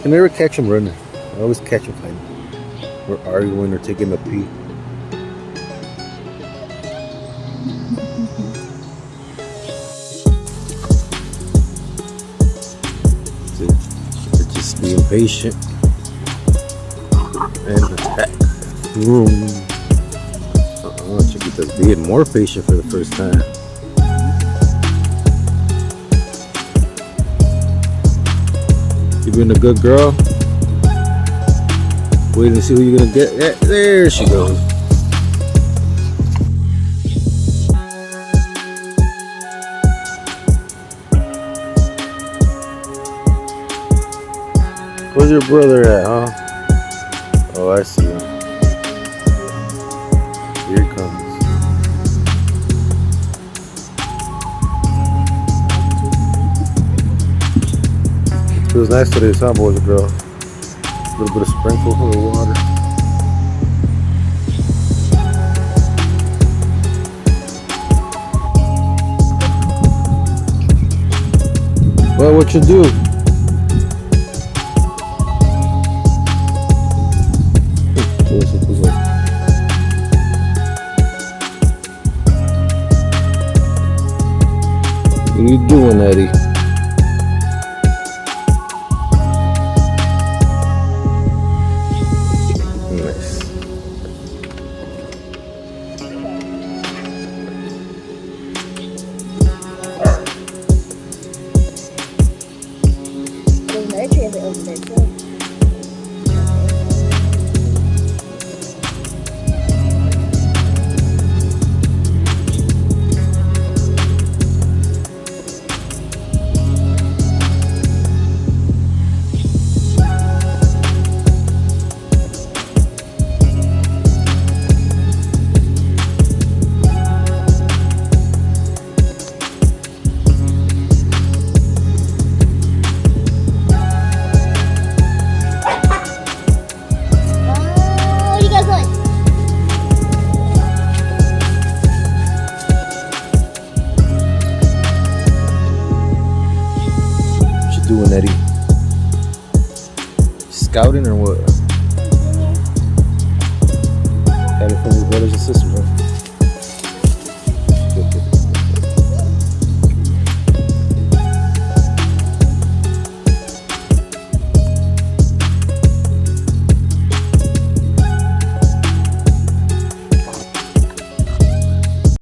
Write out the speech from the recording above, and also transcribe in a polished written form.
I never catch them running. I always catch them fighting. Or arguing or taking a pee. They're just being patient and attack. Chiquita's being more patient for the first time. You being a good girl? Waiting to see who you're gonna get. Yeah, there she goes. Where's your brother at, huh? Oh, I see him. Here he comes. It was nice today, huh, boys and girls? A little bit of sprinkle of the water. Well, what you do? What are you doing, Eddie? Nice. There's no trailer over there too. Where you guys going? What you doing, Eddie? Scouting or what? Got it from your brothers and sisters, huh?